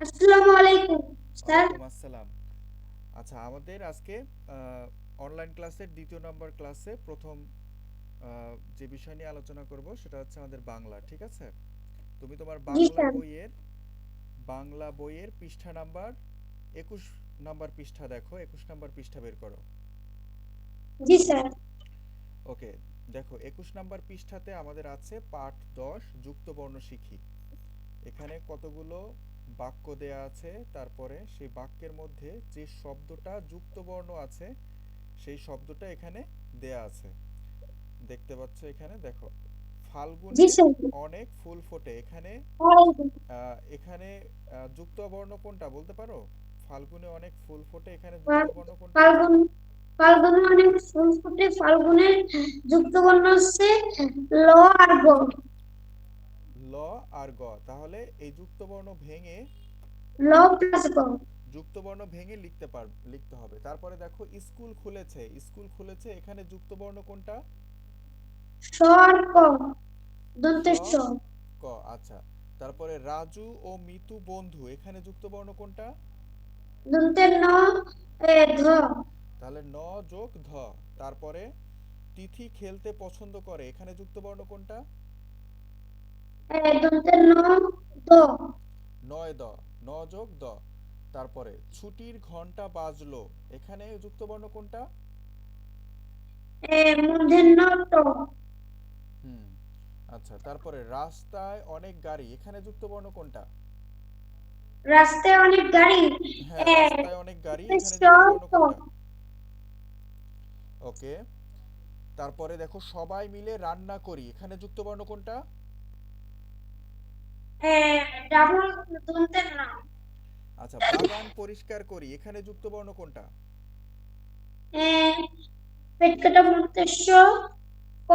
আসসালামু আলাইকুম স্যার। ওয়ালাইকুম আসসালাম। আচ্ছা, আমাদের আজকে অনলাইন ক্লাসের দ্বিতীয় নম্বর ক্লাসে প্রথম যে বিষয় নিয়ে আলোচনা করব সেটা হচ্ছে আমাদের বাংলা, ঠিক আছে? তুমি তোমার জি স্যার। বাংলা বইয়ের পৃষ্ঠা নাম্বার 21 নাম্বার পৃষ্ঠা দেখো, 21 নাম্বার পৃষ্ঠা বের করো। জি স্যার। ওকে, দেখো 21 নাম্বার পৃষ্ঠাতে আমাদের আছে পাঠ 10 যুক্তবর্ণ শিখি। এখানে কতগুলো বাক্য দেয়া আছে, তারপরে সেই বাক্যের মধ্যে যে শব্দটা যুক্তবর্ণ আছে সেই শব্দটা এখানে দেয়া আছে। দেখতে পাচ্ছ, এখানে দেখো, জি ফাল্গুনে স্যার। অনেক ফুল ফোটে। এখানে ওয়ালাইকুম। এখানে যুক্তবর্ণ কোনটা বলতে পারো? ফাল্গুনে অনেক ফুল ফোটে, এখানে ফা- যুক্তবর্ণ কোনটা? ফাল্গুন ফাল্গুনে অনেক ফুল ফুটে, ফাল্গুনের যুক্তবর্ণ হচ্ছে ল আর গ। ল আর গ। তাহলে এই যুক্তবর্ণ ভেঙে ল প্লাস গ। লিখতে হবে। তারপরে দেখো, স্কুল খুলেছে, স্কুল খুলেছে, এখানে যুক্তবর্ণ কোনটা? স আর ক। স, দন্তের স। ক। আচ্ছা, তারপরে রাজু ও মিতু বন্ধু, এখানে যুক্তবর্ণ কোনটা? দন্তের ন। ধ। তাহলে ন যোগ ধ। তারপরে তিথি খেলতে পছন্দ করে, এখানে যুক্তবর্ণ কোনটা? দন্তের ন। দ। নয় দ। ন যোগ দ। তারপরে ছুটির ঘন্টা বাজলো, এখানে যুক্তবর্ণ কোনটা? মূর্ধন্য ট। হুম। আচ্ছা, তারপরে রাস্তায় অনেক গাড়ি, এখানে যুক্তবর্ণ কোনটা? রাস্তায় অনেক গাড়ি। হ্যাঁ, এ, রাস্তায় অনেক গাড়ি, এখানে স যুক্তবর্ণ ট। কোনটা? ওকে। তারপরে দেখো, সবাই মিলে রান্না করি, এখানে যুক্তবর্ণ কোনটা? ডাবল দন্তের ন। আচ্ছা, বাগান পরিষ্কার করি, এখানে যুক্তবর্ণ কোনটা? পেট কাটা মূর্ধন্য স ক।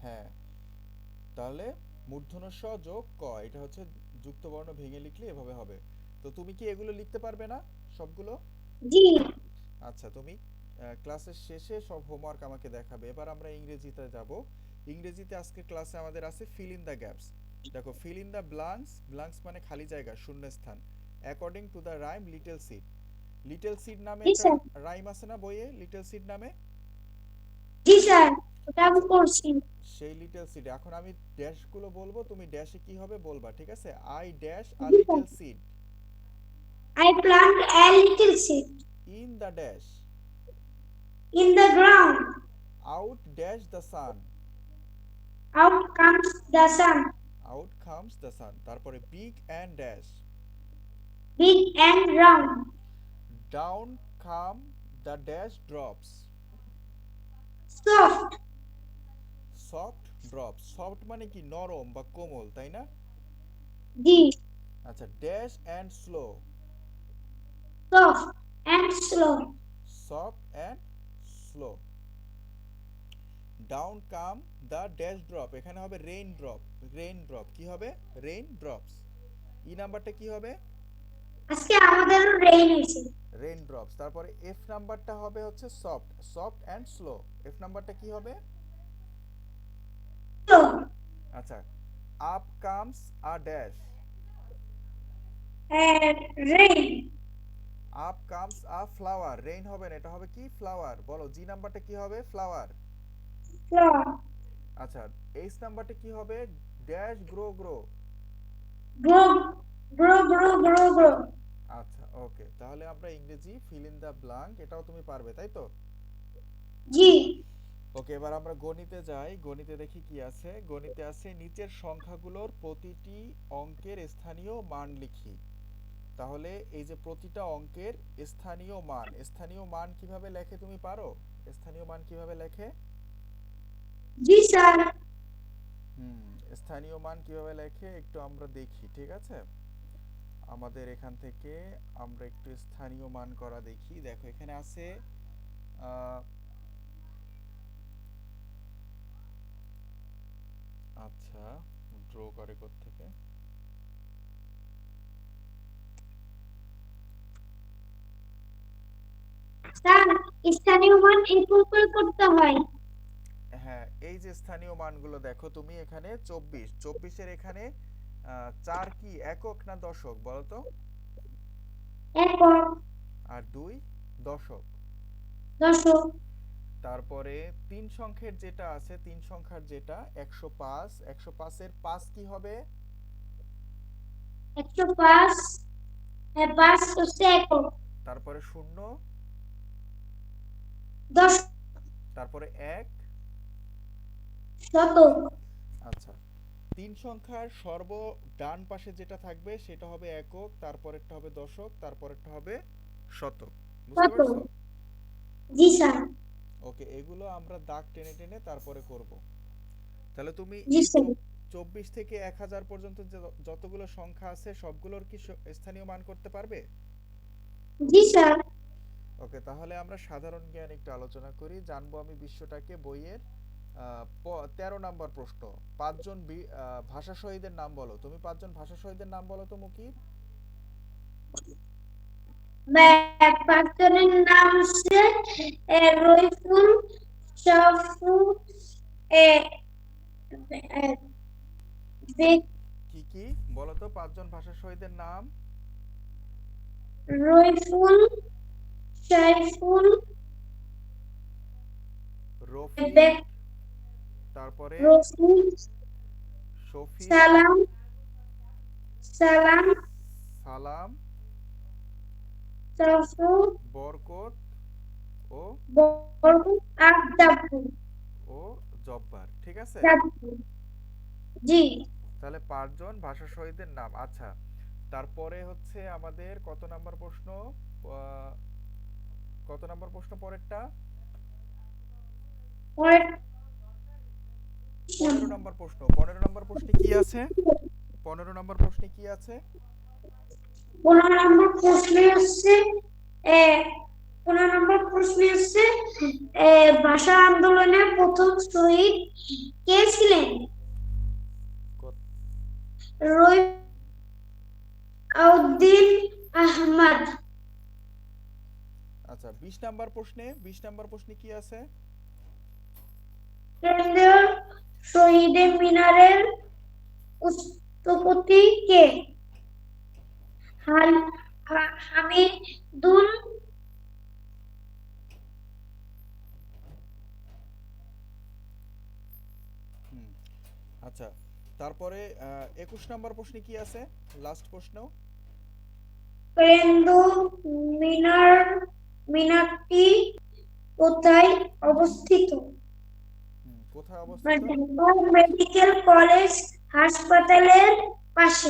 হ্যাঁ, তাহলে মূর্ধন্য ষ যোগ ক, এটা হচ্ছে যুক্তবর্ণ ভেঙে লিখলে এভাবে হবে। তো তুমি কি এগুলো লিখতে পারবে না সবগুলো? জি। আচ্ছা, তুমি ক্লাসের শেষে সব হোমওয়ার্ক আমাকে দেখাবে। এবার আমরা ইংরেজিতে যাব। ইংরেজিতে আজকে ক্লাসে আমাদের আছে ফিল ইন দ্য গ্যাপস। দেখো, fill in the blanks, blanks মানে খালি জায়গা, শূন্যস্থান। According to the rhyme little seed. Little seed নামে জি একটা স্যার। রাইম আছে না বইয়ে, লিটল সিড নামে? জি স্যার, ওটা আমি আচ্ছা, করছি। সেই লিটল সিড, এখন আমি ড্যাশগুলো বলবো, তুমি ড্যাশে কি হবে বলবা, ঠিক আছে? আই ড্যাশ আ জি sir. Little seed I plant a little seed in the dash, in the ground. Out dash the sun, Out comes the sun, out comes the sun. তারপরে big and dash, big and round. Down come the dash drops, Soft, soft drops. Soft মানে কি? নরম বা কোমল, তাই না? deep, আচ্ছা, dash and slow, soft and slow. Soft and slow. Down come the dash drop, এখানে হবে রেইন ড্রপ। রেইন ড্রপ কি হবে? Rain drops. ই নাম্বারটা কি হবে? আজকে আমাদেরও রেইন হয়েছে। Rain drops. তারপরে এফ নাম্বারটা হবে হচ্ছে soft, soft and slow. F নাম্বারটা কি হবে? Slow. আচ্ছা, up comes a dash, Rain. Up comes a flower. Rain হবে না, এটা হবে কি? ফ্লাওয়ার। বলো, জি নাম্বারটা কি হবে? ফ্লাওয়ার। Flower. আচ্ছা, এইচ নাম্বারটা কি হবে? Dash grow grow. Grow, grow. আচ্ছা, ওকে, তাহলে আমরা ইংরেজি ফিল ইন দ্য ব্ল্যাঙ্ক এটাও তুমি পারবে, তাই তো? জি। ওকে, এবার আমরা গণিতে যাই। গণিতে দেখি কি আছে। গণিতে আছে নিচের সংখ্যাগুলোর প্রতিটি অঙ্কের স্থানীয় মান লিখি। তাহলে এই যে প্রতিটা অঙ্কের স্থানীয় মান, স্থানীয় মান কিভাবে লেখে তুমি পারো? স্থানীয় মান কিভাবে লেখে? জি স্যার। হুম, স্থানীয় মান কিভাবে লেখে একটু আমরা দেখি, ঠিক আছে? আমাদের এখান থেকে আমরা একটু স্থানীয় মান করা দেখি। দেখো, এখানে আছে আহ, আচ্ছা, ড্র করে থেকে। স্যার, স্থানীয় মান এরকম করে করতে হয়। হ্যাঁ, এই যে স্থানীয় মানগুলো দেখো তুমি, এখানে 24, 24-এর এখানে চার কি একক না দশক বলো তো? একক, আর দুই দশক। দশক, তারপরে তিন সংখ্যের যেটা আছে, তিন সংখ্যার যেটা 105, 105-এর 5 কি হবে? 105, পাঁচ হচ্ছে একক, তারপরে শূন্য, দশক, তারপরে এক। শতক, আচ্ছা, তিন সংখ্যার সর্ব ডান পাশে যেটা থাকবে সেটা হবে একক, তারপরেরটা হবে দশক, তারপরেরটা হবে শতক। বুঝতে শতক। পারছো? জি স্যার। ওকে, এগুলো আমরা দাগ টেনে টেনে তারপরে করব। তাহলে তুমি জি এই স্যার। 24 থেকে 1000 পর্যন্ত যতগুলো সংখ্যা আছে সবগুলোর কি স্থানীয় মান করতে পারবে? জি স্যার। ওকে, তাহলে আমরা সাধারণ জ্ঞান একটু আলোচনা করি, জানবো আমি বিশ্বটাকে বইয়ের 13 নম্বর প্রশ্ন। পাঁচজন ভাষা শহীদের নাম বলো। তুমি পাঁচজন ভাষা শহীদের নাম বলো তো মুকিব। পাঁচজনের নাম হচ্ছে রইফুল, শফু, এ, এ, বে- কি কি বলো তো পাঁচজন ভাষা শহীদের নাম? রইফুল, সাইফুল, রফিক, বে- তারপরে রফিক, শফিক, সালাম, সালাম, সালাম, শফু, বরকত ও বরকত, আর জাফর, ও জব্বার। ঠিক আছে, জাফর। জি তাহলে পাঁচজন ভাষা শহীদের নাম। আচ্ছা, তারপরে হচ্ছে আমাদের কত নাম্বার প্রশ্ন? আহ, কত নাম্বার প্রশ্ন পরেরটা? পরের 15 নম্বর প্রশ্ন। 15 নম্বর প্রশ্নে কি আছে? 15 নম্বর প্রশ্নে কি আছে? 15 নম্বর প্রশ্নে হচ্ছে এ 15 নম্বর প্রশ্নে হচ্ছে ভাষা আন্দোলনের প্রথম শহীদ কে ছিলেন? কত- রইউদ্দিন আহমদ। আচ্ছা, 20 নাম্বার প্রশ্নে, 20 নাম্বার প্রশ্নে কি আছে? কেন্দ্রীয় শহীদ মিনারের স্থপতি কে? হামিদুল হুম, আচ্ছা, তারপরে 21 নাম্বার প্রশ্নে কি আছে? লাস্ট প্রশ্ন। কেন্দ্র মিনার মিনারটি কোথায় অবস্থিত? কোথায় অবস্থিত? ঢাকা মেডিকেল কলেজ হাসপাতালের পাশে।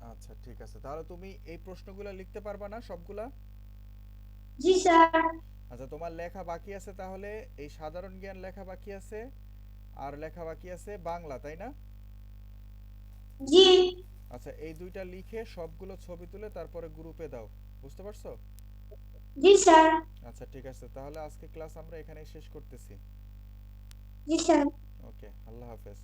আচ্ছা, ঠিক আছে, তাহলে তুমি এই প্রশ্নগুলো লিখতে পারবা না সবগুলা? জি স্যার। আচ্ছা, তোমার লেখা বাকি আছে তাহলে এই সাধারণ জ্ঞান লেখা বাকি আছে, আর লেখা বাকি আছে বাংলা, তাই না? জি। আচ্ছা, এই দুইটা লিখে সবগুলো ছবি তুলে তারপরে গ্রুপে দাও। বুঝতে পারছো? জি স্যার। আচ্ছা, ঠিক আছে, তাহলে আজকে ক্লাস আমরা এখানেই শেষ করতেছি। জি স্যার। ওকে, আল্লাহ হাফেজ।